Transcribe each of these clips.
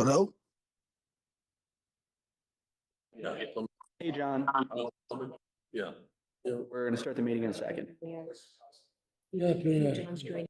Hello? Yeah. Hey, John. Yeah. We're gonna start the meeting in a second. John's doing.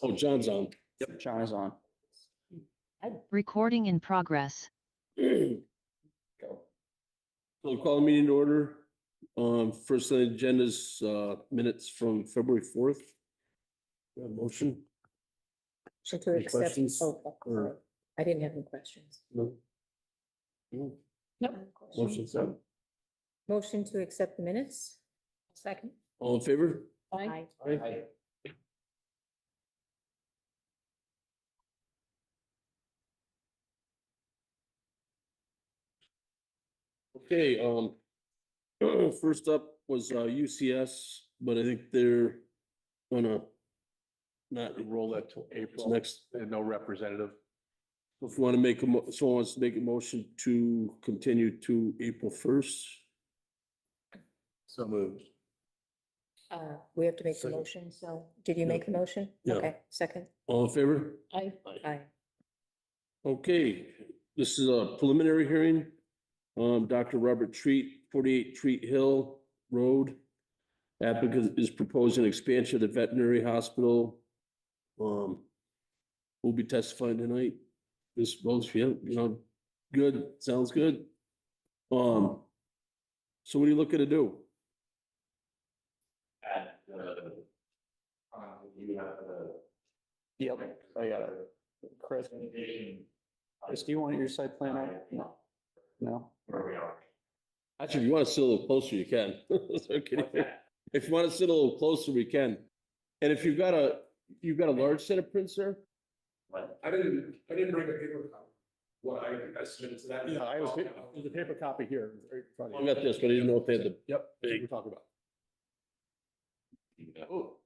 Oh, John's on. Yep, John is on. Recording in progress. Go. So call the meeting to order. First on the agenda is minutes from February 4th. Motion? To Any accept. questions? Oh, sorry. I didn't have any questions. No. No. Nope. Motion set. Motion to accept the minutes. Second. All in favor? Aye. Aye. Okay, first up was UCS, but I think they're gonna not enroll that till April next. And no representative. If you want to make someone wants to make a motion to continue to April 1st. So moved. We have to make the Second. motion, so did you make the motion? Yeah. Okay, second. All in favor? Aye. Aye. Okay, this is a preliminary hearing. Dr. Robert Treat, 48 Treat Hill Road. Applicant is proposing expansion of the veterinary hospital. We'll be testifying tonight. This both, yeah, good, sounds good. So what are you looking to do? You have the. Yep, I got it. Chris, do you want your site plan out? No. No? Where we are. Actually, if you want to sit a little closer, you can. Okay. If you want to sit a little closer, we can. And if you've got a large set of prints there? I didn't bring a paper copy. What I submitted to that. Yeah, there's a paper copy here. Right in front of I you. got this, but I didn't know if they had the Yep, that's what big. we're talking about. Oh.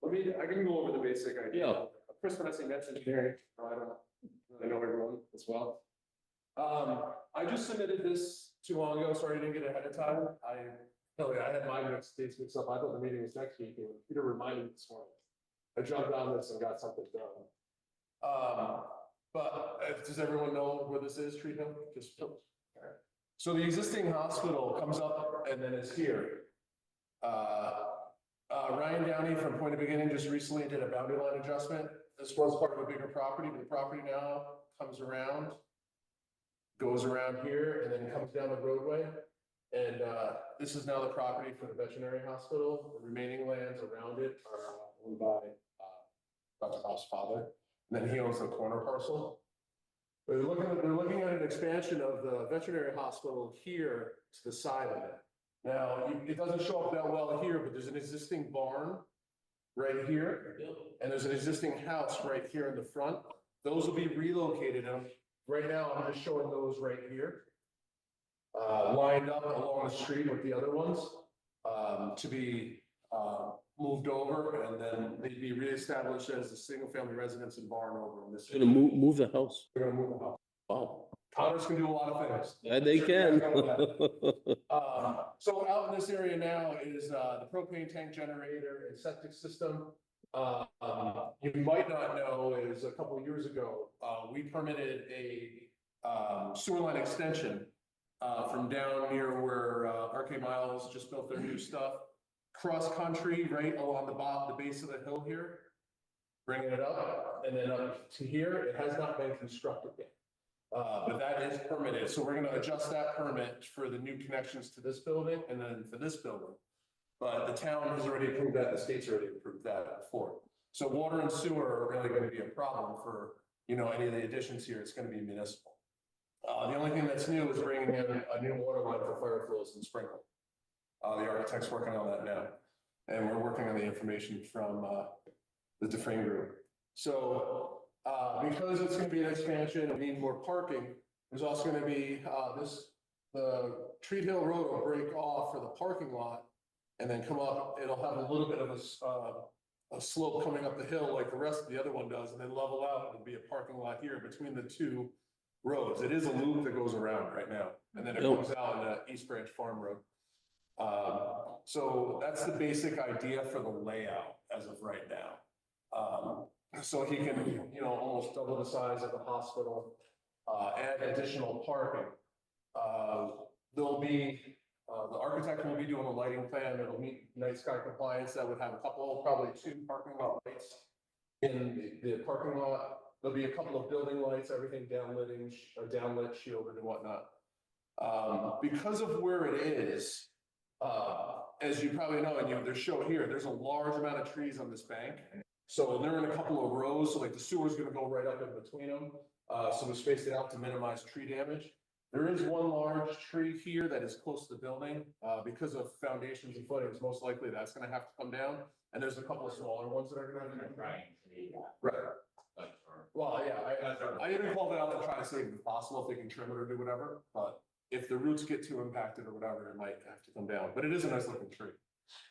I can go over the basic idea. Yeah. Chris Vanessa, that's engineering. I know everyone as well. I just submitted this too long ago, sorry I didn't get it ahead of time. I had my next dates mixed up. I thought the meeting was next week, and Peter reminded me this morning. I jumped on this and got something done. But does everyone know where this is, Treat Hill? Just. All right. So the existing hospital comes up and then it's here. Ryan Downey from Point of Beginning just recently did a boundary line adjustment. This was part of a bigger property, but the property now comes around, goes around here and then comes down the roadway. And this is now the property for the veterinary hospital. The remaining lands around it are owned by Dr. Hoff's father. And then he owns the corner parcel. They're looking at an expansion of the veterinary hospital here to the side of it. Now, it doesn't show up that well here, but there's an existing barn right here. And there's an existing house right here in the front. Those will be relocated. And right now, I'm just showing those right here. Lined up along the street with the other ones, to be moved over, and then they'd be reestablished as a single-family residence and barn over in this. Gonna move the house. They're gonna move the house. Wow. Condos can do a lot of things. Yeah, they can. So out in this area now is, the propane tank generator and septic system. You might not know is a couple of years ago, we permitted a, sewer line extension, from down near where, RK Miles just built their new stuff. Cross country, right along the base of the hill here. Bringing it up and then up to here, it has not been constructed yet. But that is permitted, so we're gonna adjust that permit for the new connections to this building and then for this building. But the town has already approved that, the state's already approved that before. So water and sewer are really gonna be a problem for, any of the additions here, it's gonna be municipal. The only thing that's new is bringing in a new water line for fire flows and sprinkler. The architect's working on that now, and we're working on the information from, the Dufrain Group. So, because it's gonna be an expansion, we need more parking, there's also gonna be, the Treat Hill Road will break off for the parking lot and then come up, it'll have a little bit of a slope coming up the hill like the rest of the other one does, and then level out, and there'll be a parking lot here between the two roads. It is a loop that goes around right now, and then it Yep. comes out on the East Branch Farm Road. So that's the basic idea for the layout as of right now. So he can, almost double the size of the hospital, add additional parking. There'll be, the architect will be doing a lighting plan that'll meet night sky compliance that would have a couple, probably 2 parking lot lights in the parking lot. There'll be a couple of building lights, everything downlit, shielded and whatnot. Because of where it is, as you probably know, and they're shown here, there's a large amount of trees on this bank. So they're in a couple of rows, so like the sewer's gonna go right up in between them. So we spaced it out to minimize tree damage. There is one large tree here that is close to the building, because of foundations and footings, most likely that's gonna have to come down. And there's a couple of smaller ones that are gonna have to come down. Right. Well, yeah, I didn't call that out to try to save if possible, if they can trim it or do whatever, but if the roots get too impacted or whatever, it might have to come down, but it is a nice looking tree.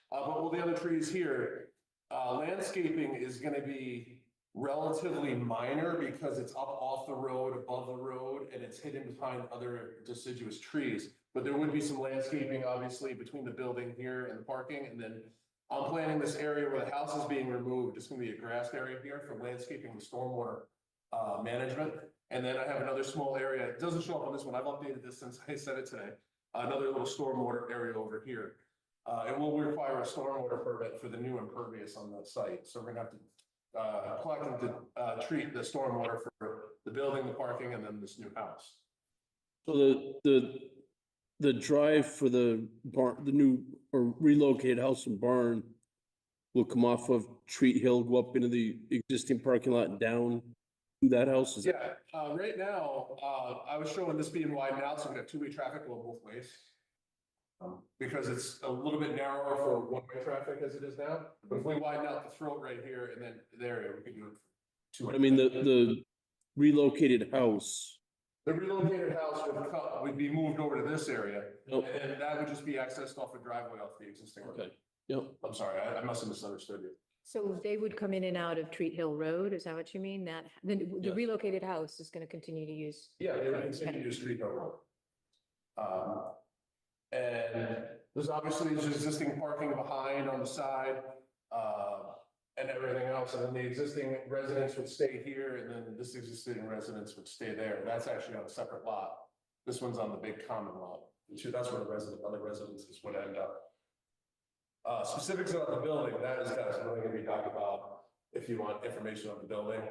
But all the other trees here, landscaping is gonna be relatively minor because it's up off the road, above the road, and it's hidden behind other deciduous trees. But there would be some landscaping, obviously, between the building here and the parking, and then I'm planning this area where the house is being removed. It's gonna be a grassed area here for landscaping and stormwater management. And then I have another small area. It doesn't show up on this one. I've updated this since I said it today. Another little stormwater area over here. It will require a stormwater permit for the new impervious on the site. So we're gonna have to collect and treat the stormwater for the building, the parking, and then this new house. So the drive for the barn, the new or relocated house and barn will come off of Treat Hill, go up into the existing parking lot and down to that house? Is that- Yeah, right now, I was showing this being widened out, so we have two-way traffic go both ways. Because it's a little bit narrower for one-way traffic as it is now, but if we widen out the throat right here and then there, we can do it. But I mean, the relocated house, The relocated house would be moved over to this area, Yep. and that would just be accessed off a driveway off the existing road. okay, yep. I'm sorry, I must have misunderstood you. So they would come in and out of Treat Hill Road, is that what you mean? That, the Yes. relocated house is gonna continue to use? Yeah, they would continue to use Street Hill Road. And there's obviously existing parking behind on the side, and everything else, and then the existing residents would stay here, and then this existing residence would stay there. That's actually on a separate lot. This one's on the big common lot. That's where the other residences would end up. Specifics about the building, that is really gonna be talked about if you want information on the building.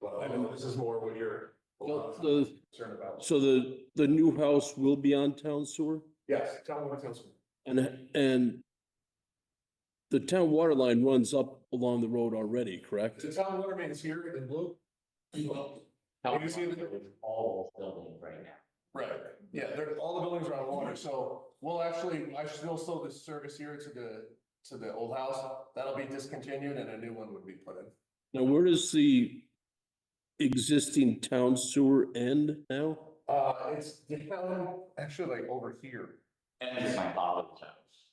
Well, I know this is more what you're concerned about. So the new house will be on town sewer? Yes, tell me what else. And the town water line runs up along the road already, correct? The town water main is here in blue. You can see all buildings right now. right, yeah, all the buildings are on water, so I still sold this service here to the old house. That'll be discontinued and a new one would be put in. Now, where does the existing town sewer end now? It's down, actually like over here. And it's my father's house.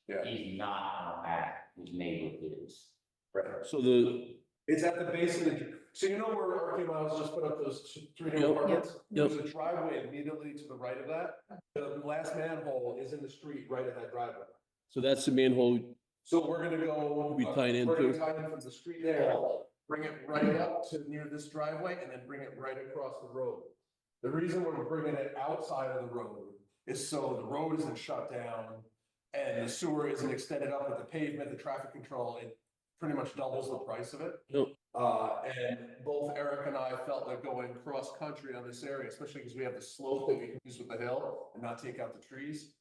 Yeah, He's not on back, his neighbor is. right. So the, It's at the base of the, so you know where RK Miles just put up those three new Yep. apartments? Yep. There's a driveway immediately to the right of that. The last manhole is in the street right at that driveway. so that's the manhole, So we're gonna go. Be tying We're gonna into? tie in from the street there, bring it right up to near this driveway and then bring it right across the road. The reason we're bringing it outside of the road is so the road isn't shut down and the sewer isn't extended up with the pavement, the traffic control, it pretty much doubles the price of it. Yep. And both Eric and I felt that going cross-country on this area, especially because we have the slope that we can use with the hill and not take out the trees.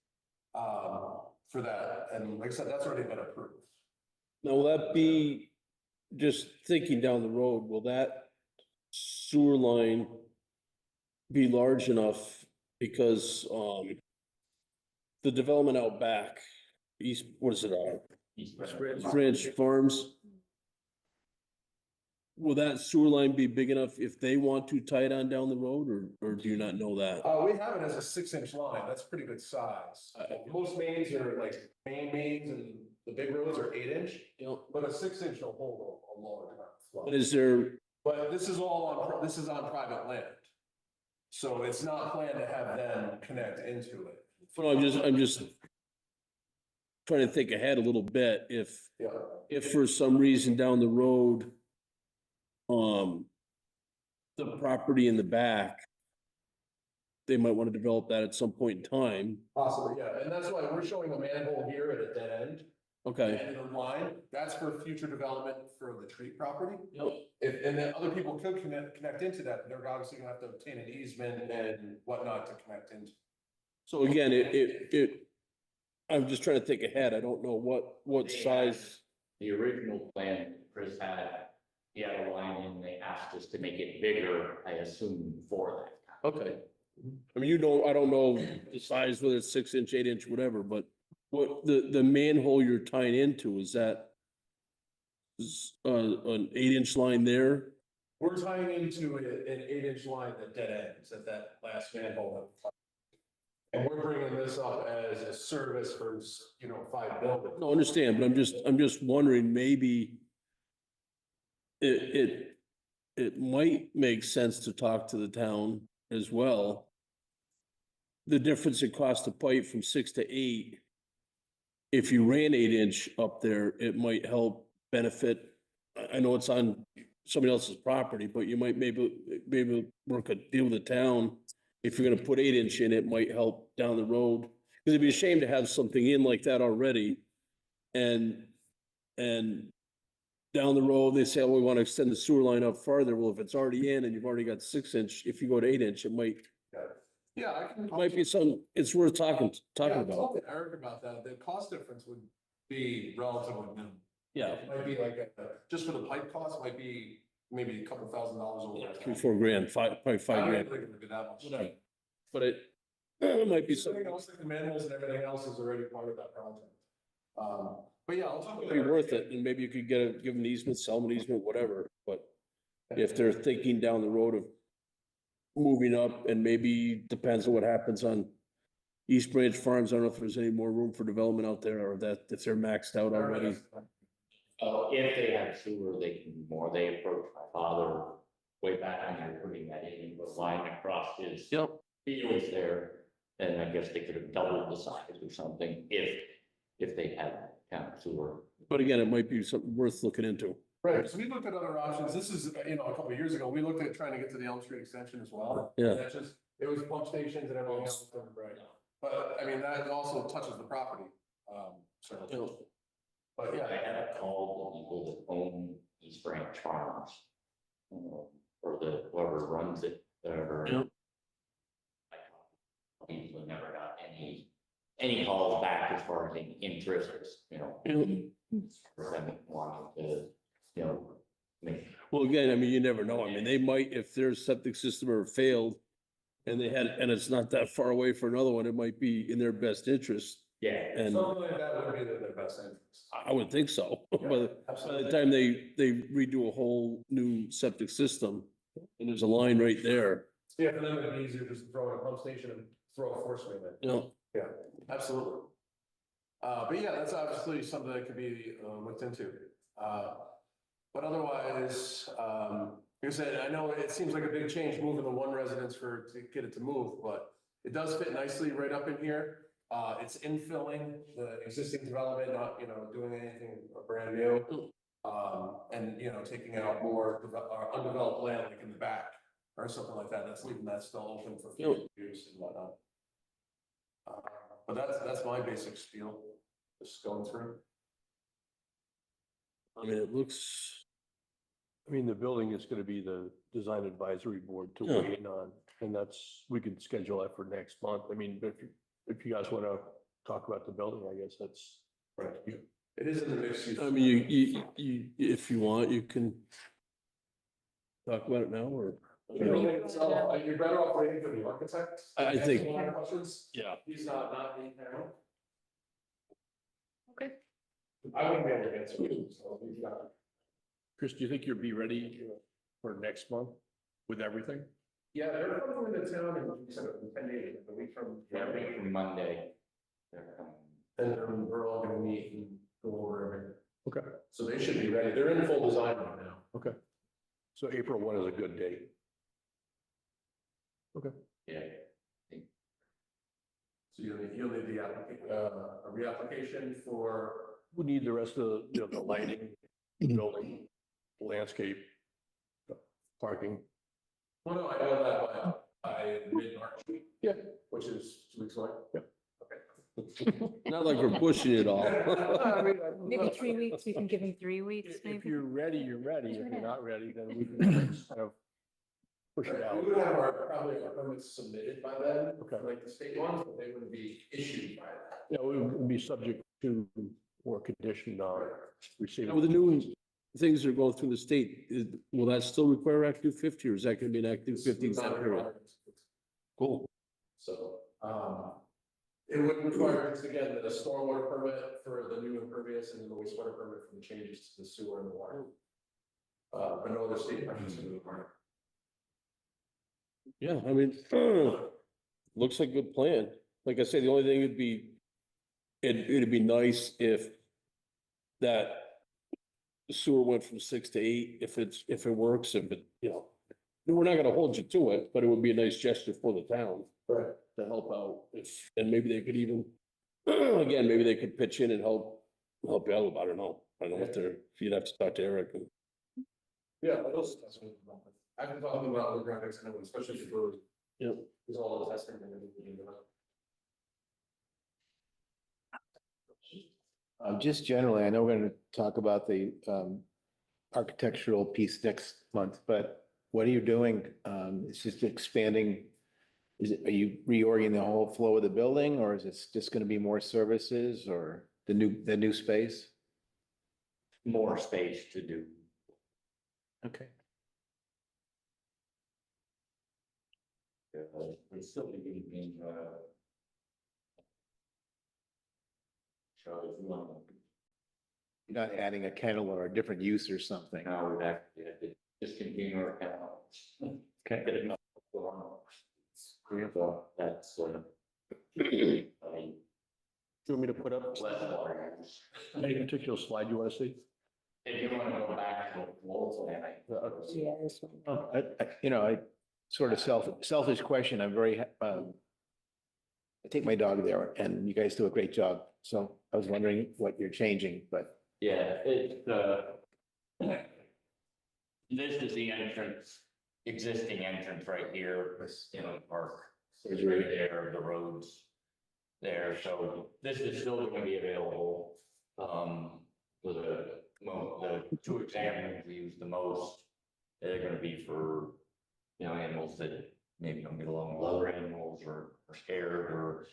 For that, and like I said, that's already been approved. now will that be, just thinking down the road, will that sewer line be large enough? Because, the development out back, east, what is it, He's Branch Farms? Will that sewer line be big enough if they want to tie it on down the road, or do you not know that? We have it as a 6-inch line, that's pretty good size. Most mains are like, mains and the big roads are 8-inch, Yep. but a 6-inch will hold a large amount of flow. But is there, But this is all on, this is on private land. So it's not planned to have them connect into it. well, I'm just trying to think ahead a little bit, Yeah. if for some reason down the road, the property in the back, they might want to develop that at some point in time. Possibly, yeah, and that's why we're showing a manhole here at a dead end. Okay. End of the line, that's for future development for the tree property. Yep. And then other people could connect into that, but they're obviously gonna have to obtain an easement and whatnot to connect into. So again, I'm just trying to think ahead. I don't know what size. The original plan Chris had, he had a line in, they asked us to make it bigger, I assume for that. Okay. I mean, I don't know the size, whether it's 6-inch, 8-inch, whatever, but what the manhole you're tying into, is that an 8-inch line there? We're tying into an 8-inch line that dead ends at that last manhole. And we're bringing this up as a service for, 5 buildings. No, I understand, but I'm just wondering, maybe it might make sense to talk to the town as well. The difference in cost of pipe from 6 to 8. If you ran 8-inch up there, it might help benefit. I know it's on somebody else's property, but you might maybe work a deal with the town. If you're gonna put 8-inch in, it might help down the road. Cause it'd be a shame to have something in like that already. And down the road, they say, oh, we want to extend the sewer line up farther. Well, if it's already in and you've already got 6-inch, if you go to 8-inch, it might Yeah, I can. be it's worth talking Yeah, about. talk to Eric about that. The cost difference would be relatively minimal. Yeah, It might be like, just for the pipe cost, might be maybe a couple $1,000 over. $3-4 grand, probably I $5 don't grand. think it would be that much. Whatever. But it might be something. Everything else, like the manuals and everything else is already part of that project. But yeah, I'll talk with Be Eric. worth it, and maybe you could give them an easement, sell them an easement, whatever, but if they're thinking down the road of moving up, and maybe depends on what happens on East Branch Farms, I don't know if there's any more room for development out there, or that, if they're maxed out already. If they have sewer, they can do more, they approached my father way back when they were putting that in, the line across his Yep. fields there. And I guess they could have doubled the size or something if they had that kind of sewer. But again, it might be something worth looking into. Right, so we looked at other options. This is, a couple of years ago, we looked at trying to get to the Elm Street extension as well. Yeah. And that's just, it was pump stations and everything else, right? But I mean, that also touches the property, so. But I yeah, had a call the people that own East Branch Farms. Or whoever runs it, whatever. Yep. People have never got any calls back as far as any interest, for them wanting to, make. Well, again, I mean, you never know. I mean, they might, if their septic system ever failed and and it's not that far away for another one, it might be in their best interest. Yeah. And something like that would be in their best interest. I would think so. Yeah, By the absolutely. time they redo a whole new septic system, and there's a line right there, Yeah, for them, it'd be easier just to throw in a pump station and throw a force main in. you know, Yeah, absolutely. But yeah, that's obviously something that could be looked into. But otherwise, like I said, I know it seems like a big change moving the one residence to get it to move, but it does fit nicely right up in here. It's infilling the existing development, not, doing anything brand new. And, taking out more undeveloped land like in the back or something like that. That's leaving that still open for future use and whatnot. But that's my basic spiel, just going through. I mean, it looks, I mean, the building is gonna be the design advisory board to Yeah. weigh in on, and we can schedule that for next month. I mean, if you guys wanna talk about the building, I guess that's. Right. It is in the mixed use. I mean, you, if you want, you can talk about it now, or, You're better off waiting for the architect. I think- Ask a lot of questions. yeah. He's not in town. Okay. I wouldn't be able to answer him, so he's got. Chris, do you think you'll be ready for next month with everything? Yeah, they're coming into town in 10 days, a week from. Yeah, I think from Monday. They're coming. And then we're all gonna meet and go over everything. Okay, So they should be ready. They're in full design right now. okay. So April 1 is a good date. Yeah. So you'll need the a reapplication for. We need the rest of, the lighting, building, landscape, parking. Well, no, I know that by mid-March. Yeah. Which is 2 weeks away. Yep. Okay. Not like we're pushing it all. Maybe 3 weeks, we can give him 3 weeks, If maybe. you're ready, you're ready. If you're not ready, then we can kind of push it out. We would have probably our permits submitted by then, Okay. like the state ones, but they wouldn't be issued by that. Yeah, we would be subject to or conditioned on receiving. With the new things that are going through the state, will that still require Act 250, or is that gonna be an Act 250 exempt area? Cool. So, it would require, it's again, the stormwater permit for the new impervious and the wastewater permit for the changes to the sewer and the water. But no other state permits in the requirement. Yeah, I mean, looks like a good plan. Like I say, the only thing would be, it'd be nice if that sewer went from 6 to 8, if it works, if it, we're not gonna hold you to it, but it would be a nice gesture for the town Right. to help out. And maybe they could even, again, maybe they could pitch in and help you out. I don't know. I don't know if you'd have to talk to Eric. Yeah, that's what I've been talking about other projects, and especially for. Yep. There's all the testing and everything. Just generally, I know we're gonna talk about the architectural piece next month, but what are you doing? It's just expanding. Are you reorganizing the whole flow of the building, or is it just gonna be more services or the new space? More space to do. Okay. It's still being, so if you want You're not adding a kennel or a different use or something? to, now we'd actually have to discontinue our account. Okay. Get enough going on. So that's, I mean, Do you want me to put up less water use. any particular slide you want to see? If you want to go back to the wall plan, Yeah, this one. I sort of selfish question. I'm very, I take my dog there and you guys do a great job. So I was wondering what you're changing, but yeah, this is the entrance, existing entrance right here, park. It's right there, the roads there, so this is still gonna be available. For the two examiners we use the most, they're gonna be for, animals that maybe don't get along with other animals or are scared or,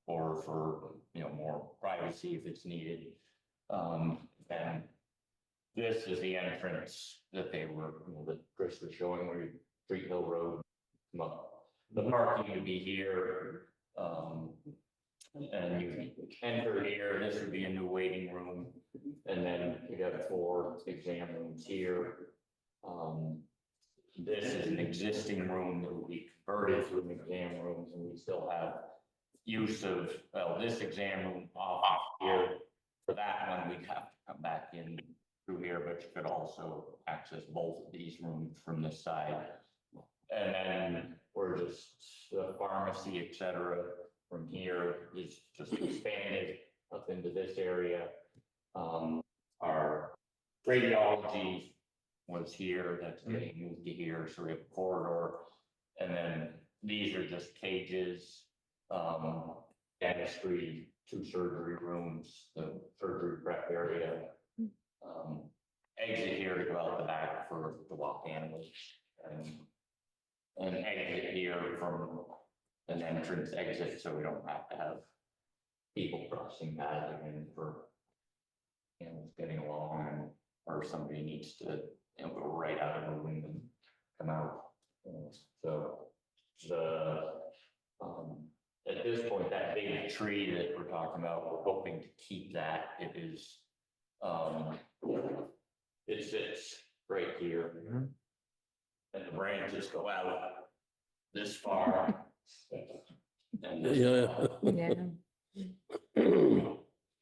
or for, more privacy if it's needed. And this is the entrance that they were, that Chris was showing where Street Hill Road. The parking would be here, and you enter here, this would be a new waiting room. And then you have 4 exam rooms here. This is an existing room that will be converted to an exam rooms, and we still have use of, well, this exam room off here. For that one, we'd have to come back in through here, but you could also access both of these rooms from this side. And then we're just, the pharmacy, et cetera, from here is just expanded up into this area. Our radiology was here, that's getting moved to here, so we have a corridor. And then these are just cages, dentistry, 2 surgery rooms, the surgery prep area. Exit here to go out the back for the wild animals, and exit here from an entrance exit, so we don't have to have people crossing that and for getting along, and or somebody needs to, go right out of the room and come out. So the at this point, that big tree that we're talking about, we're hoping to keep that. It is it sits right here. And the branches go out this far. And this Yeah. far. Yeah.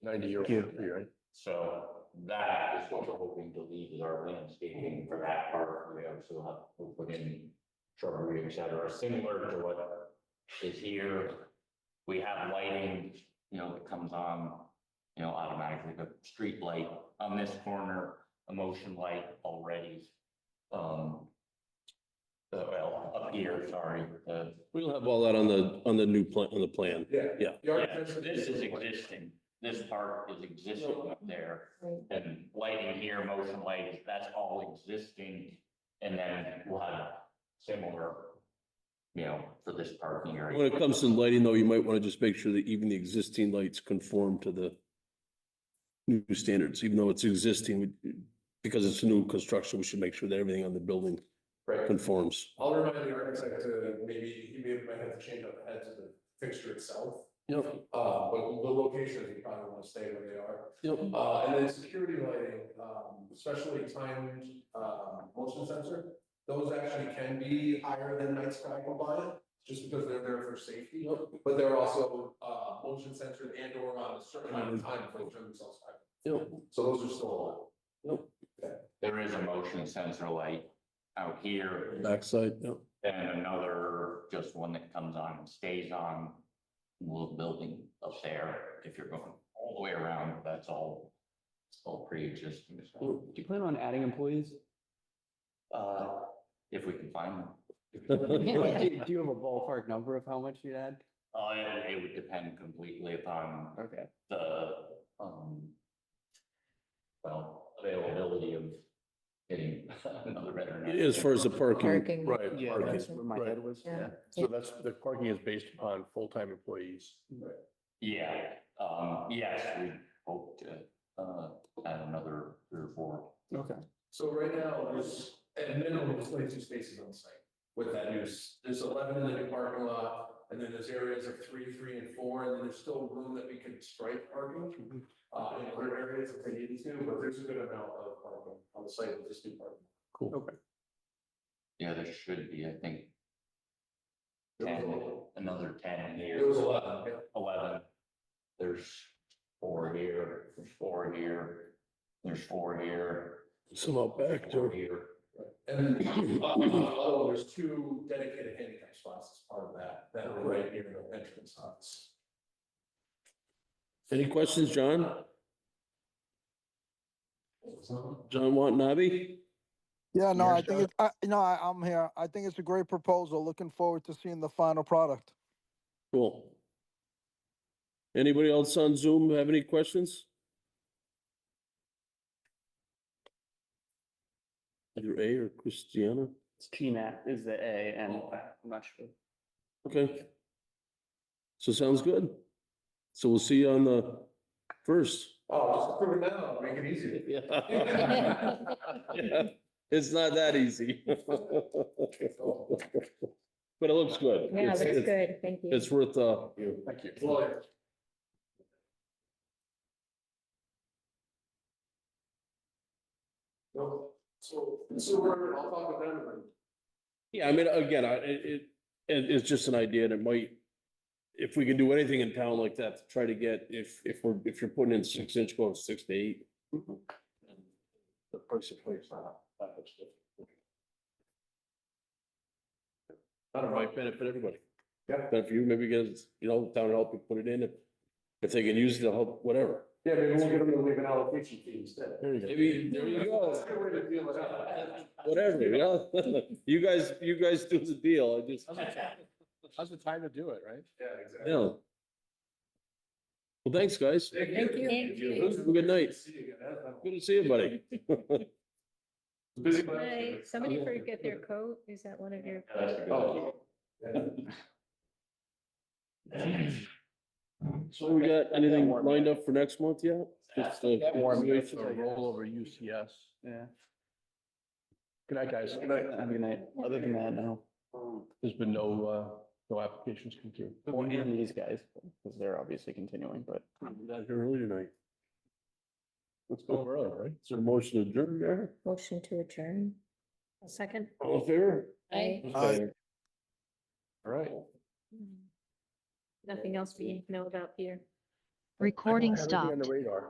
90-year. Right? So that is what we're hoping to leave as our landscaping for that part. We also have, we'll put in shrubbery, et cetera, similar to what is here. We have lighting, that comes on, automatically, the street light on this corner, a motion light already. Well, up here, sorry, We'll have all that on the new plan, on the plan. Yeah. Yeah. The yeah, architecture- this is existing. This part is existing up there. Right. And lighting here, motion lights, that's all existing. And then we'll have similar, for this parking area. When it comes to lighting though, you might want to just make sure that even the existing lights conform to the new standards, even though it's existing, because it's a new construction, we should make sure that everything on the building Right. conforms. I'll remind the architect to he might have to change up the heads of the fixture itself. Yep. But the locations, you probably want to stay where they are. Yep. And then security lighting, especially timed, motion sensor, those actually can be higher than night sky compliant, just because they're there for safety. But they're also, motion censored and or on a certain amount of time before they turn themselves back. Yep. So those are still allowed. There is a motion sensor light out here. Backside, yep. And another, just one that comes on and stays on in the little building up there. If you're going all the way around, that's all, it's all pre-existing. So, Do you plan on adding employees? if we can find them. Do you have a ballpark number of how much you'd add? It would depend completely upon Okay. the, availability of getting another veterinarian. As far as the parking, Parking. Right. Yeah, parking, that's where my right. head was. Yeah. So that's, the parking is based upon full-time employees. Yeah, yes, we hope to, add another 3 or 4. Okay. So right now, there's, at minimum, there's 22 spaces on site with that use. There's 11 in the new parking lot, and then there's areas of 3, 3, and 4, and then there's still room that we could strike parking. In other areas if they needed to, but there's a good amount of parking on the site with this new parking. Cool. Okay. Yeah, there should be, I think, There 10, was another 10 here. There was 11, yeah. 11. There's 4 here, there's 4 here, there's 4 here. some out back 4 too. here. And there's 2 dedicated handicap spots as part of that are right near the entrance office. Any questions, John? John Watanabe? Yeah, no, I think it's, I'm here. I think it's a great proposal. Looking forward to seeing the final product. Cool. Anybody else on Zoom have any questions? Either A or Christiana? It's GMAT is the A and I'm not sure. Okay. So sounds good. So we'll see you on the 1st. Oh, just approve it now, make it easy. Yeah. It's not that easy. But it looks good. Yeah, It's- looks it's- good. Thank you. It's worth, Thank you. Well, no, so I'll talk with them and then. yeah, I mean, again, it's just an idea and it might, if we can do anything in town like that, to try to get, if you're putting in 6 inch, going 6 to 8. The price of place. That might benefit everybody. Yeah. Benefit you, maybe because, town help you put it in, if they can use it to help, whatever. Yeah, maybe we'll get them to leave an allocation fee instead. There you go. Maybe, there you go. That's a good way to feel it out. Whatever, you guys do the deal, I just, How's the time to do it, right? Yeah, exactly. yeah. Well, thanks, guys. Thank you. Have a good night. See you again. That's not- Good to see you, buddy. Busy. Hi, somebody forget their coat, is that one of your? Oh. So we got anything lined up for next month yet? Just, Rollover UCS. Yeah. Good night, guys. Have a good night. Other than that, no. There's been no applications come through. Well, and these guys, because they're obviously continuing, but Not here early tonight. Let's go early, right? Is there a motion adjourned there? Motion to adjourn. A second. All in favor? Aye. Okay. All right. Nothing else we know about here. Recording Everything on stopped. the radar.